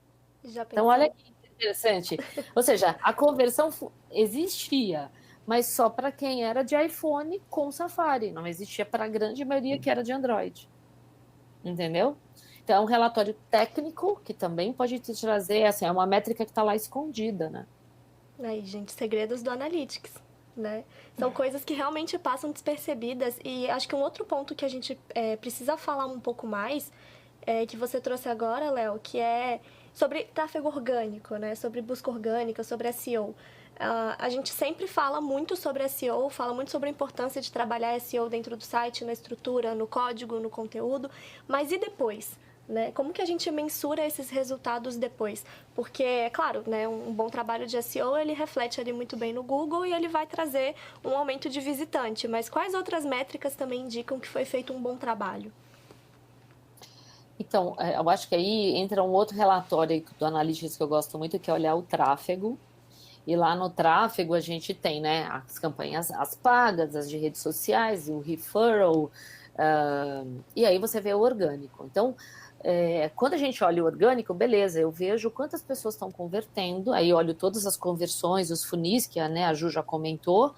Então, olha que interessante. Ou seja, a conversão existia, mas só para quem era de iPhone com Safari. Não existia para a grande maioria que era de Android. Entendeu? Então, é um relatório técnico que também pode te trazer, assim, é uma métrica que está lá escondida, né? Aí, gente, segredos do Analytics, né? São coisas que realmente passam despercebidas. E acho que um outro ponto que a gente precisa falar um pouco mais, que você trouxe agora, Léo, que é sobre tráfego orgânico, né? Sobre busca orgânica, sobre SEO. A gente sempre fala muito sobre SEO, fala muito sobre a importância de trabalhar SEO dentro do site, na estrutura, no código, no conteúdo, mas e depois? Né? Como que a gente mensura esses resultados depois? Porque, é claro, né, um bom trabalho de SEO, ele reflete ali muito bem no Google e ele vai trazer um aumento de visitante, mas quais outras métricas também indicam que foi feito um bom trabalho? Então, eu acho que aí entra um outro relatório do Analytics que eu gosto muito, que é olhar o tráfego. E lá no tráfego a gente tem, né, as campanhas, as pagas, as de redes sociais, o referral, e aí você vê o orgânico. Então, quando a gente olha o orgânico, beleza, eu vejo quantas pessoas estão convertendo, aí olho todas as conversões, os funis, que a Ju já comentou,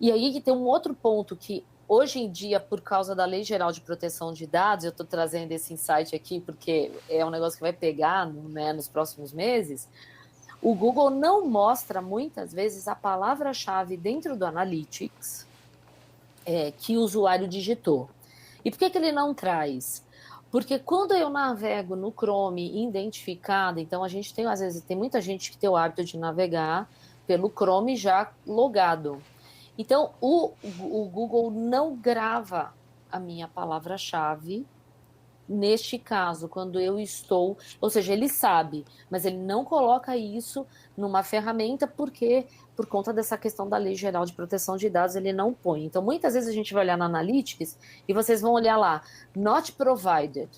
e aí que tem um outro ponto que hoje em dia, por causa da Lei Geral de Proteção de Dados, eu estou trazendo esse insight aqui porque é um negócio que vai pegar, né, nos próximos meses, o Google não mostra muitas vezes a palavra-chave dentro do Analytics que o usuário digitou. E por que ele não traz? Porque quando eu navego no Chrome identificado, então a gente tem, às vezes, tem muita gente que tem o hábito de navegar pelo Chrome já logado. Então, o Google não grava a minha palavra-chave neste caso, quando eu estou... Ou seja, ele sabe, mas ele não coloca isso numa ferramenta porque, por conta dessa questão da Lei Geral de Proteção de Dados, ele não põe. Então, muitas vezes a gente vai olhar na Analytics e vocês vão olhar lá, not provided.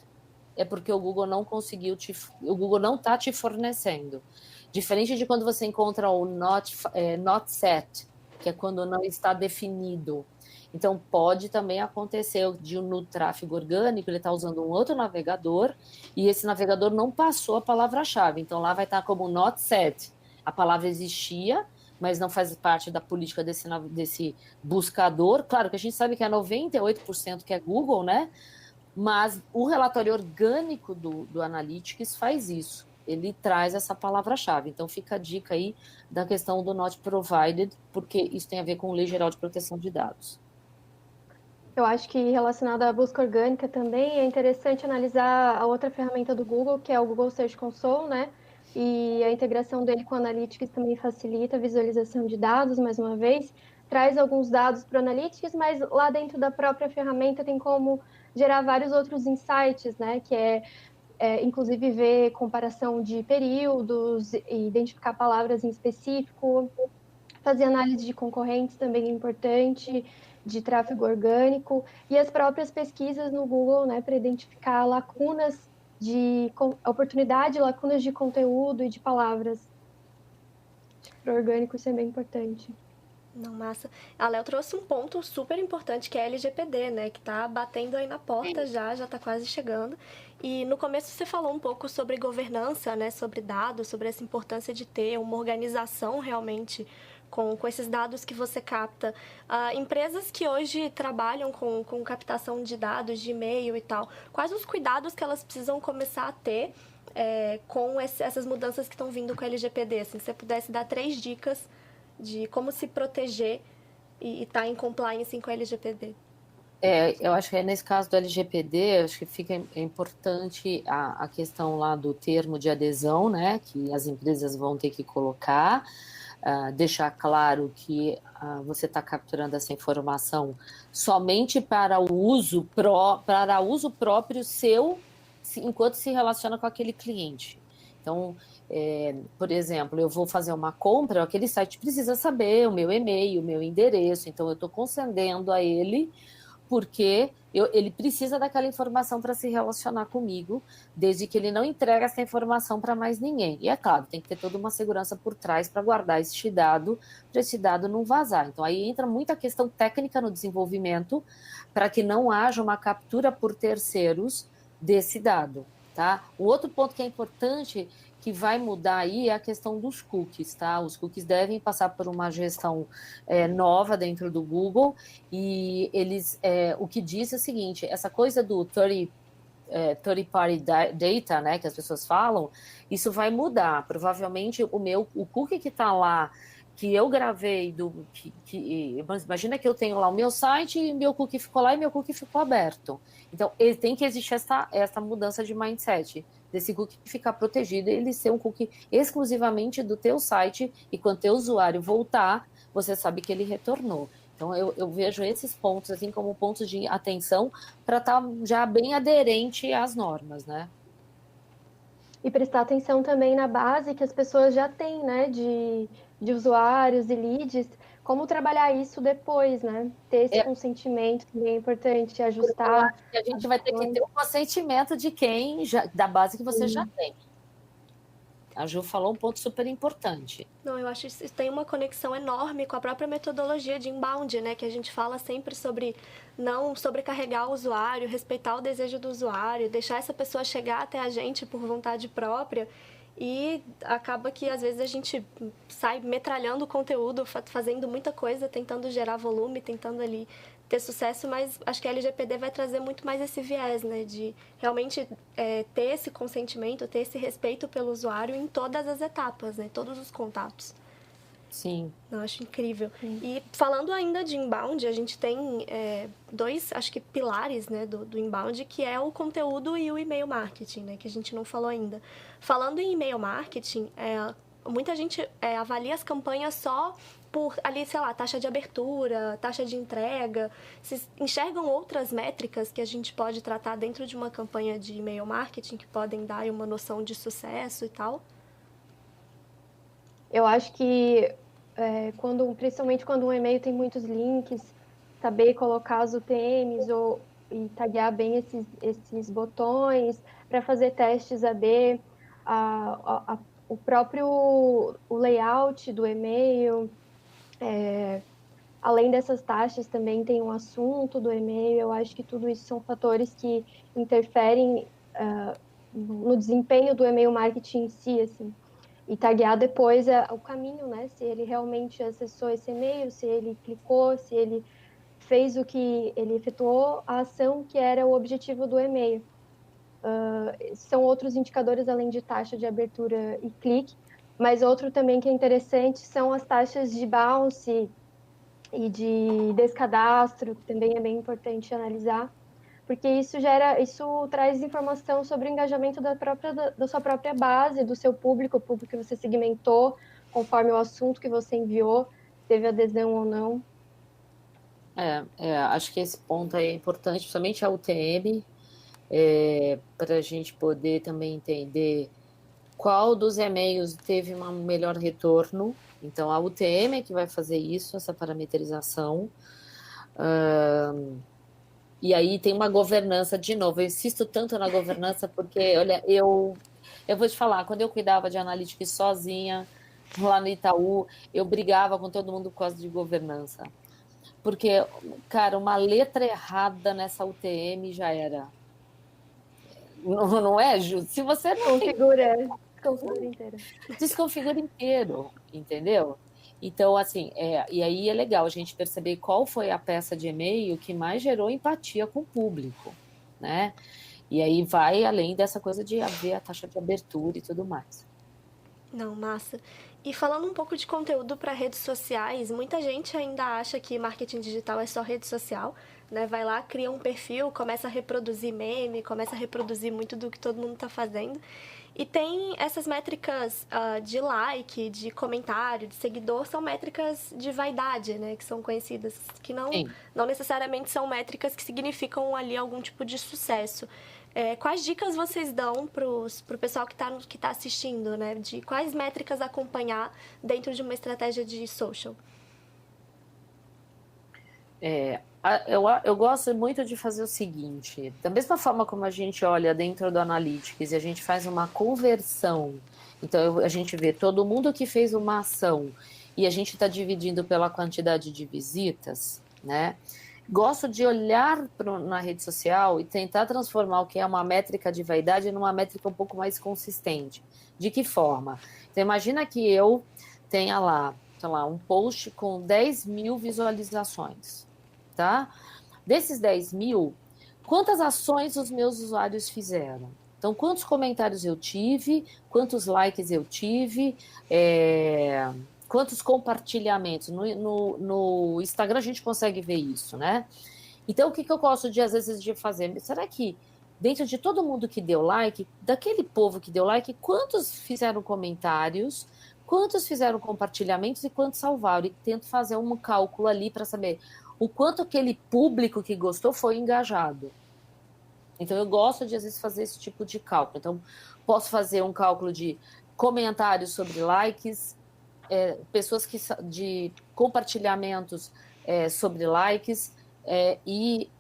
É porque o Google não conseguiu o Google não está te fornecendo. Diferente de quando você encontra o not set, que é quando não está definido. Então, pode também acontecer no tráfego orgânico, ele está usando um outro navegador e esse navegador não passou a palavra-chave. Então, lá vai estar como not set. A palavra existia, mas não faz parte da política desse buscador. Claro que a gente sabe que é 98% que é Google, né? Mas o relatório orgânico do Analytics faz isso. ele traz essa palavra-chave. Então, fica a dica aí da questão do not provided, porque isso tem a ver com Lei Geral de Proteção de Dados. Eu acho que relacionado à busca orgânica também é interessante analisar a outra ferramenta do Google, que é o Google Search Console, né? E a integração dele com o Analytics também facilita a visualização de dados, mais uma vez. Traz alguns dados para o Analytics, mas lá dentro da própria ferramenta tem como gerar vários outros insights, né? Que inclusive ver comparação de períodos, identificar palavras em específico, fazer análise de concorrentes também é importante, de tráfego orgânico, e as próprias pesquisas no Google, né, para identificar lacunas de oportunidade, lacunas de conteúdo e de palavras. Para o orgânico isso é bem importante. Não, massa. A Léo trouxe um ponto super importante, que é a LGPD, né? Que tá batendo aí na porta já tá quase chegando. E no começo você falou um pouco sobre governança, né? Sobre dados, sobre essa importância de ter uma organização realmente com esses dados que você capta. Empresas que hoje trabalham com captação de dados, de e-mail e tal, quais os cuidados que elas precisam começar a ter com essas mudanças que estão vindo com a LGPD? Assim, se você pudesse dar 3 dicas de como se proteger e estar em compliance com a LGPD. Eu acho que nesse caso do LGPD, acho que fica importante a questão lá do termo de adesão, né, que as empresas vão ter que colocar, deixar claro que você está capturando essa informação somente para o uso próprio seu, enquanto se relaciona com aquele cliente. Então, por exemplo, eu vou fazer uma compra, aquele site precisa saber o meu e-mail, o meu endereço, então eu estou concedendo a ele, porque ele precisa daquela informação para se relacionar comigo, desde que ele não entregue essa informação para mais ninguém. E é claro, tem que ter toda uma segurança por trás para guardar este dado, para esse dado não vazar. Então aí entra muita questão técnica no desenvolvimento, para que não haja uma captura por terceiros desse dado. Tá? O outro ponto que é importante, que vai mudar aí, é a questão dos cookies, tá? Os cookies devem passar por uma gestão nova dentro do Google, e eles, o que diz é o seguinte, essa coisa do third party data, né, que as pessoas falam, isso vai mudar. Provavelmente o cookie que está lá, que eu gravei, imagina que eu tenho lá o meu site, e meu cookie ficou lá e meu cookie ficou aberto. Então, tem que existir essa mudança de mindset, desse cookie ficar protegido, ele ser um cookie exclusivamente do teu site, e quando teu usuário voltar, você sabe que ele retornou. Então, eu vejo esses pontos assim como pontos de atenção para estar já bem aderente às normas, né? E prestar atenção também na base que as pessoas já têm, né, de usuários e leads, como trabalhar isso depois, né? Ter esse consentimento também é importante, ajustar. A gente vai ter que ter o consentimento de da base que você já tem. A Ju falou um ponto super importante. Não, eu acho que isso tem uma conexão enorme com a própria metodologia de inbound, né? Que a gente fala sempre sobre não sobrecarregar o usuário, respeitar o desejo do usuário, deixar essa pessoa chegar até a gente por vontade própria. E acaba que, às vezes, a gente sai metralhando o conteúdo, fazendo muita coisa, tentando gerar volume, tentando ali ter sucesso, mas acho que a LGPD vai trazer muito mais esse viés, né? De realmente ter esse consentimento, ter esse respeito pelo usuário em todas as etapas, né? Todos os contatos. Sim. Eu acho incrível. Sim. E falando ainda de inbound, a gente tem 2, acho que, pilares, né, do inbound, que é o conteúdo e o e-mail marketing, né? Que a gente não falou ainda. Falando em e-mail marketing, muita gente avalia as campanhas só por ali, sei lá, taxa de abertura, taxa de entrega. Vocês enxergam outras métricas que a gente pode tratar dentro de uma campanha de e-mail marketing que podem dar uma noção de sucesso e tal? Eu acho que, principalmente quando um e-mail tem muitos links, saber colocar os UTMs e taguear bem esses botões para fazer testes A/B, o próprio layout do e-mail. Além dessas taxas, também tem um assunto do e-mail. Eu acho que tudo isso são fatores que interferem no desempenho do e-mail marketing em si, assim. E taguear depois o caminho, né? Se ele realmente acessou esse e-mail, se ele clicou, se ele fez ele efetuou a ação que era o objetivo do e-mail. São outros indicadores além de taxa de abertura e clique, mas outro também que é interessante são as taxas de bounce e de descadastro, que também é bem importante analisar, porque isso traz informação sobre o engajamento da sua própria base, do seu público, o público que você segmentou, conforme o assunto que você enviou, teve adesão ou não. Acho que esse ponto aí é importante, principalmente a UTM, para a gente poder também entender qual dos e-mails teve um melhor retorno. Então, a UTM é que vai fazer isso, essa parametrização. E aí tem uma governança, de novo, eu insisto tanto na governança, porque, olha, eu vou te falar, quando eu cuidava de analytics sozinha, lá no Itaú, eu brigava com todo mundo por causa de governança. Porque, cara, uma letra errada nessa UTM já era. Não é, Ju? Se você não Desconfigura inteiro. Desconfigura inteiro, entendeu? Então, assim, e aí é legal a gente perceber qual foi a peça de e-mail que mais gerou empatia com o público, né? E aí vai além dessa coisa de haver a taxa de abertura e tudo mais. Não, massa. E falando um pouco de conteúdo para redes sociais, muita gente ainda acha que marketing digital é só rede social, né? Vai lá, cria um perfil, começa a reproduzir meme, começa a reproduzir muito do que todo mundo está fazendo. E tem essas métricas de like, de comentário, de seguidor, são métricas de vaidade, né? Que são conhecidas, que não necessariamente são métricas que significam ali algum tipo de sucesso. Quais dicas vocês dão para o pessoal que tá assistindo, né? De quais métricas acompanhar dentro de uma estratégia de social? Eu gosto muito de fazer o seguinte, da mesma forma como a gente olha dentro do Analytics e a gente faz uma conversão, então a gente vê todo mundo que fez uma ação e a gente está dividindo pela quantidade de visitas, né? Gosto de olhar na rede social e tentar transformar o que é uma métrica de vaidade numa métrica um pouco mais consistente. De que forma? Então, imagina que eu tenha lá, sei lá, um post com 10 mil visualizações, tá? Desses 10 mil, quantas ações os meus usuários fizeram? Então, quantos comentários eu tive, quantos likes eu tive, quantos compartilhamentos. No Instagram a gente consegue ver isso, né? Então, o que eu gosto de, às vezes, de fazer? Será que dentro de todo mundo que deu like, daquele povo que deu like, quantos fizeram comentários, quantos fizeram compartilhamentos e quantos salvaram? E tento fazer um cálculo ali para saber o quanto aquele público que gostou foi engajado. Então, eu gosto de, às vezes, fazer esse tipo de cálculo. Então, posso fazer um cálculo de comentários sobre likes, pessoas de compartilhamentos sobre likes e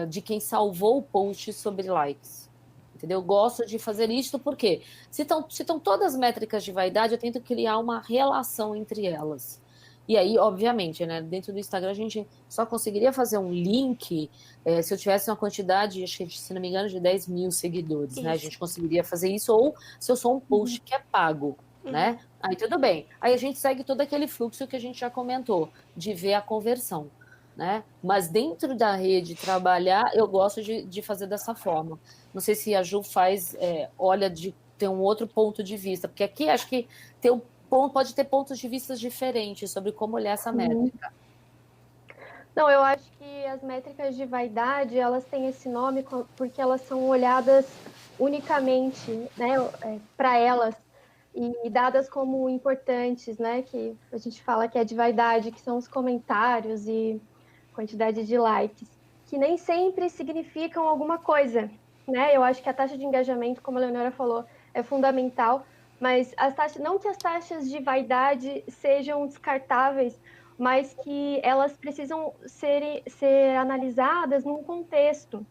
de quem salvou o post sobre likes. Entendeu? Eu gosto de fazer isso porque se estão todas as métricas de vaidade, eu tento criar uma relação entre elas. E aí, obviamente, né, dentro do Instagram a gente só conseguiria fazer um link se eu tivesse uma quantidade, acho que, se não me engano, de 10 mil seguidores, né? A gente conseguiria fazer isso, ou se eu sou um post que é pago, né? Aí tudo bem. Aí a gente segue todo aquele fluxo que a gente já comentou, de ver a conversão, né? Mas dentro da rede, trabalhar, eu gosto de fazer dessa forma. Não sei se a Ju olha de ter um outro ponto de vista, porque aqui acho que pode ter pontos de vista diferentes sobre como olhar essa métrica. Não, eu acho que as métricas de vaidade, elas têm esse nome porque elas são olhadas unicamente, né, para elas e dadas como importantes, né, que a gente fala que é de vaidade, que são os comentários e quantidade de likes, que nem sempre significam alguma coisa, né? Eu acho que a taxa de engajamento, como a Leonora falou, é fundamental, mas não que as taxas de vaidade sejam descartáveis, mas que elas precisam ser analisadas num contexto.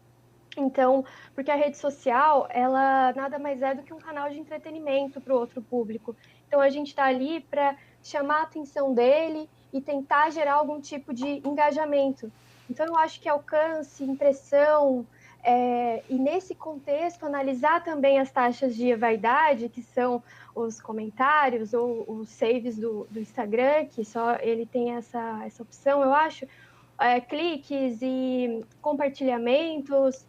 Então, porque a rede social, ela nada mais é do que um canal de entretenimento para o outro público. Então, a gente está ali para chamar a atenção dele e tentar gerar algum tipo de engajamento. Então, eu acho que alcance, impressão, e nesse contexto, analisar também as taxas de vaidade, que são os comentários ou os saves do Instagram, que só ele tem essa opção, eu acho, cliques e compartilhamentos.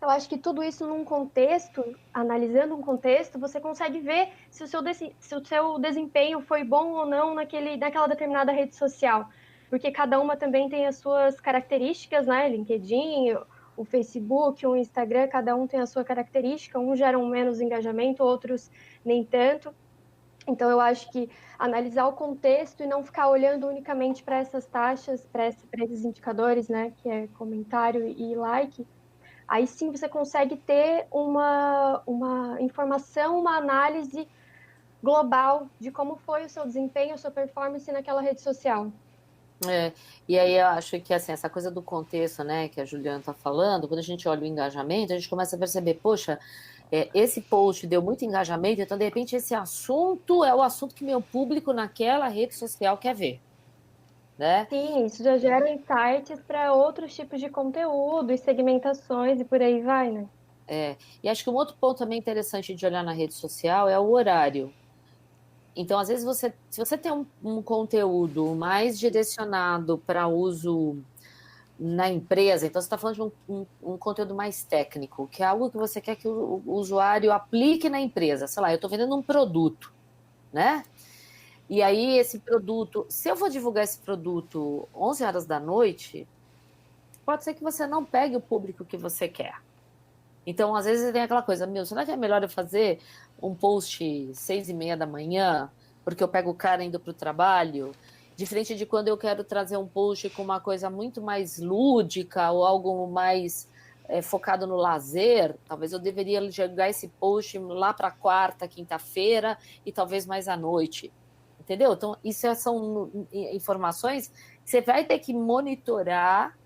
Eu acho que tudo isso num contexto, analisando um contexto, você consegue ver se o seu desempenho foi bom ou não naquela determinada rede social. Porque cada uma também tem as suas características, né? LinkedIn, o Facebook, o Instagram, cada um tem a sua característica. Uns geram menos engajamento, outros nem tanto. Então, eu acho que analisar o contexto e não ficar olhando unicamente para essas taxas, para esses indicadores, né? Que é comentário e like, aí sim você consegue ter uma informação, uma análise global de como foi o seu desempenho, a sua performance naquela rede social. E aí eu acho que assim, essa coisa do contexto, né, que a Juliana está falando, quando a gente olha o engajamento, a gente começa a perceber, poxa, esse post deu muito engajamento, então de repente esse assunto é o assunto que meu público naquela rede social quer ver, né? Sim, isso já gera insights para outros tipos de conteúdo e segmentações e por aí vai, né? E acho que um outro ponto também interessante de olhar na rede social é o horário. Então, às vezes, se você tem um conteúdo mais direcionado para uso na empresa, então você está falando de um conteúdo mais técnico, que é algo que você quer que o usuário aplique na empresa. Sei lá, eu estou vendendo um produto, né? E aí, esse produto, se eu vou divulgar esse produto 11 horas da noite, pode ser que você não pegue o público que você quer. Então, às vezes, tem aquela coisa, será que é melhor eu fazer um post 6:30 da manhã, porque eu pego o cara indo para o trabalho, diferente de quando eu quero trazer um post com uma coisa muito mais lúdica ou algo mais focado no lazer, talvez eu deveria jogar esse post lá para quarta, quinta-feira e talvez mais à noite, entendeu? Então, isso são informações que você vai ter que monitorar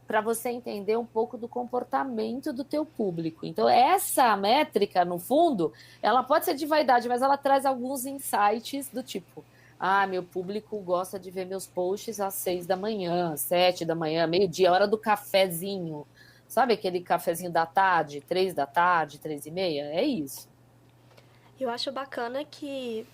para você entender um pouco do comportamento do teu público. Então, essa métrica, no fundo, ela pode ser de vaidade, mas ela traz alguns insights do tipo, meu público gosta de ver meus posts às 6 da manhã, 7 da manhã, meio-dia, hora do cafezinho. Sabe aquele cafezinho da tarde, 3 da tarde, 3:30? É isso. Eu acho bacana que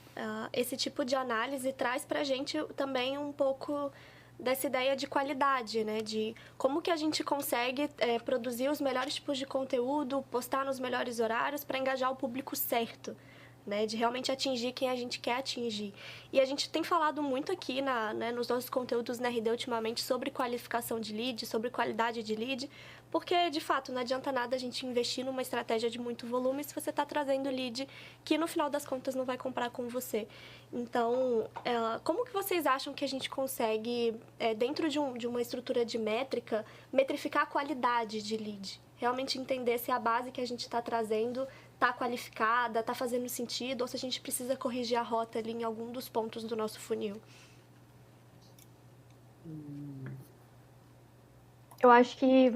esse tipo de análise traz para a gente também um pouco dessa ideia de qualidade, né? De como que a gente consegue produzir os melhores tipos de conteúdo, postar nos melhores horários para engajar o público certo, né? De realmente atingir quem a gente quer atingir. E a gente tem falado muito aqui nos nossos conteúdos na RD ultimamente sobre qualificação de lead, sobre qualidade de lead, porque, de fato, não adianta nada a gente investir numa estratégia de muito volume se você está trazendo lead que, no final das contas, não vai comprar com você. Então, como que vocês acham que a gente consegue, dentro de uma estrutura de métrica, metrificar a qualidade de lead? Realmente entender se a base que a gente está trazendo está qualificada, está fazendo sentido, ou se a gente precisa corrigir a rota ali em algum dos pontos do nosso funil. Eu acho que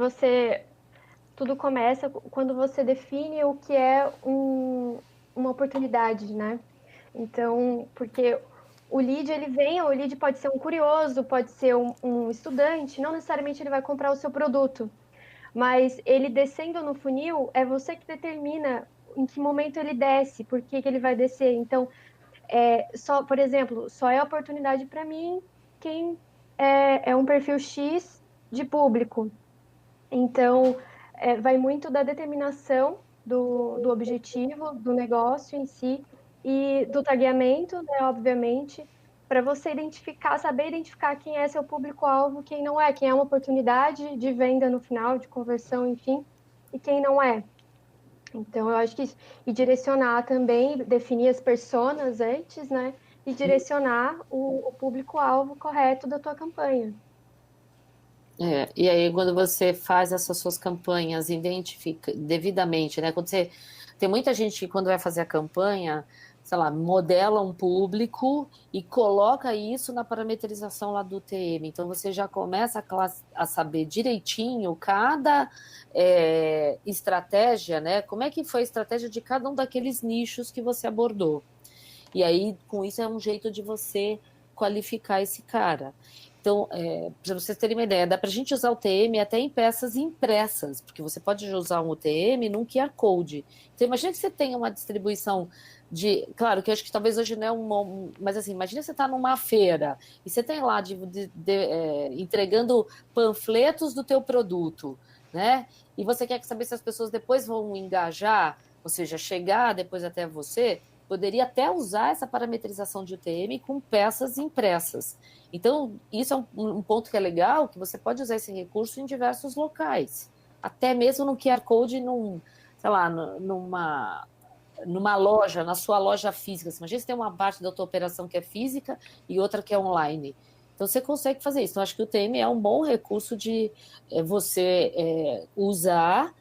tudo começa quando você define o que é uma oportunidade, né? Então, porque o lead pode ser um curioso, pode ser um estudante, não necessariamente ele vai comprar o seu produto, mas ele descendo no funil, é você que determina em que momento ele desce, por que ele vai descer. Então, por exemplo, só é oportunidade para mim quem é um perfil X de público. Então, vai muito da determinação do objetivo, do negócio em si e do tagueamento, né, obviamente, para você saber identificar quem é seu público-alvo, quem não é, quem é uma oportunidade de venda no final, de conversão, enfim, e quem não é. Então, eu acho que isso. E direcionar também, definir as personas antes, né? E direcionar o público-alvo correto da tua campanha. E aí, quando você faz essas suas campanhas, identifica devidamente, né? Tem muita gente que, quando vai fazer a campanha, sei lá, modela um público e coloca isso na parametrização lá do TM. Então, você já começa a saber direitinho cada estratégia, né? Como é que foi a estratégia de cada um daqueles nichos que você abordou. E aí, com isso, é um jeito de você qualificar esse cara. Então, para vocês terem uma ideia, dá para a gente usar o TM até em peças impressas, porque você pode usar um UTM num QR Code. Então, imagina que você tenha uma distribuição claro, que eu acho que talvez hoje não é mas assim, imagina que você está numa feira e você tem lá entregando panfletos do teu produto. né? E você quer saber se as pessoas depois vão engajar, ou seja, chegar depois até você, poderia até usar essa parametrização de UTM com peças impressas. Então, isso é um ponto que é legal, que você pode usar esse recurso em diversos locais. Até mesmo no QR Code, numa loja, na sua loja física. Imagina se tem uma parte da tua operação que é física e outra que é online. Então, você consegue fazer isso. Então, acho que o UTM é um bom recurso de você usar,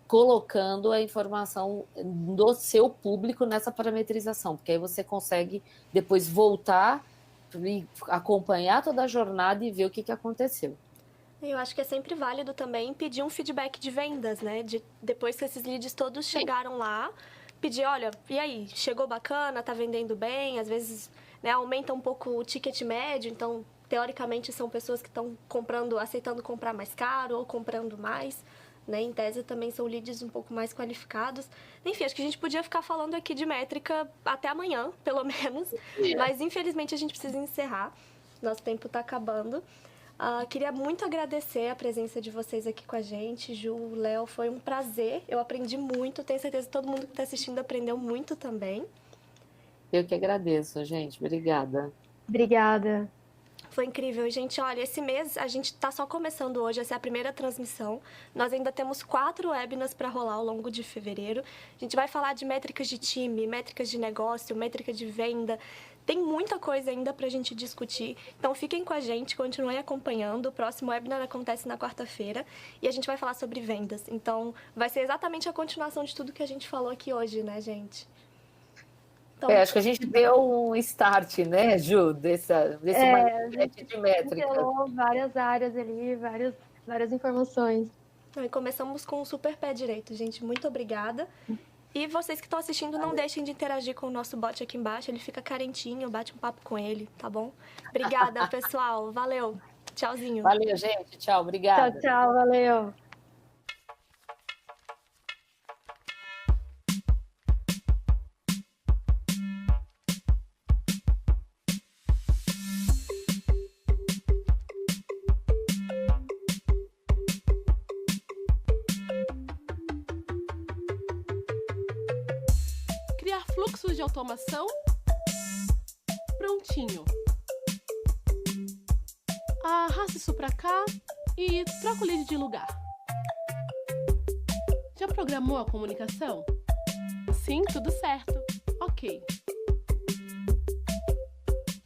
colocando a informação do seu público nessa parametrização, porque aí você consegue depois voltar e acompanhar toda a jornada e ver o que aconteceu. Eu acho que é sempre válido também pedir um feedback de vendas, né? Depois que esses leads todos chegaram lá, pedir, olha, e aí, chegou bacana, tá vendendo bem, às vezes, né, aumenta um pouco o ticket médio, então, teoricamente, são pessoas que estão aceitando comprar mais caro ou comprando mais, né? Em tese, também são leads um pouco mais qualificados. Enfim, acho que a gente podia ficar falando aqui de métrica até amanhã, pelo menos, mas, infelizmente, a gente precisa encerrar. Nosso tempo está acabando. Queria muito agradecer a presença de vocês aqui com a gente, Ju, Léo, foi um prazer, eu aprendi muito, tenho certeza que todo mundo que está assistindo aprendeu muito também. Eu que agradeço, gente, obrigada. Obrigada. Foi incrível, gente, olha, esse mês a gente está só começando hoje, essa é a primeira transmissão, nós ainda temos 4 webinars para rolar ao longo de fevereiro, a gente vai falar de métricas de time, métricas de negócio, métrica de venda. Tem muita coisa ainda para a gente discutir, então fiquem com a gente, continuem acompanhando. O próximo webinar acontece na quarta-feira e a gente vai falar sobre vendas. Então, vai ser exatamente a continuação de tudo que a gente falou aqui hoje, né, gente? Então, acho que a gente deu um start, né, Ju, desse mindset de métrica. Várias áreas ali, várias informações. E começamos com um super pé direito, gente. Muito obrigada. E vocês que estão assistindo, não deixem de interagir com o nosso bot aqui embaixo. Ele fica carentinho, bate um papo com ele, tá bom? Obrigada, pessoal. Valeu. Tchauzinho. Valeu, gente. Tchau. Obrigada. Tchau, valeu. Criar fluxos de automação? Prontinho. Arrasta isso pra cá e troca o lead de lugar. Já programou a comunicação? Sim, tudo certo. Ok.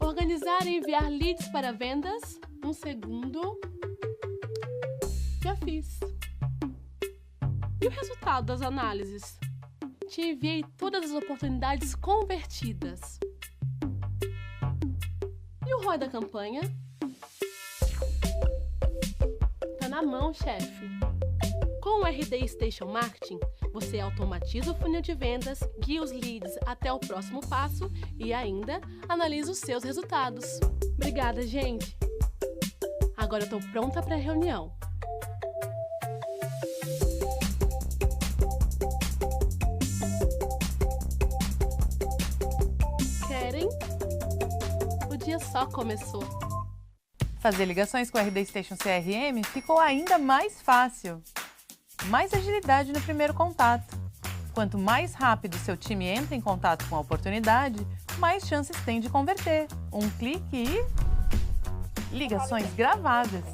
Organizar e enviar leads para vendas? Um segundo. Já fiz. E o resultado das análises? Te enviei todas as oportunidades convertidas. E o ROI da campanha? Tá na mão, chefe. Com o RD Station Marketing, você automatiza o funil de vendas, guia os leads até o próximo passo e ainda analisa os seus resultados. Obrigada, gente. Agora eu tô pronta para a reunião. O dia só começou. Fazer ligações com o RD Station CRM ficou ainda mais fácil. Mais agilidade no primeiro contato. Quanto mais rápido seu time entra em contato com a oportunidade, mais chances tem de converter. Um clique e ligações gravadas,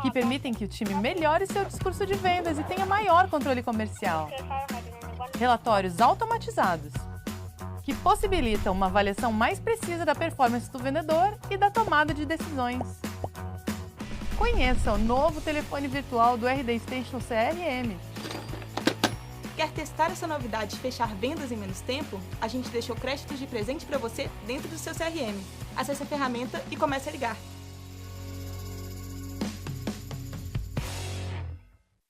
que permitem que o time melhore seu discurso de vendas e tenha maior controle comercial. Relatórios automatizados, que possibilitam uma avaliação mais precisa da performance do vendedor e da tomada de decisões. Conheça o novo telefone virtual do RD Station CRM. Quer testar essa novidade e fechar vendas em menos tempo? A gente deixou créditos de presente para você dentro do seu CRM. Acesse a ferramenta e comece a ligar.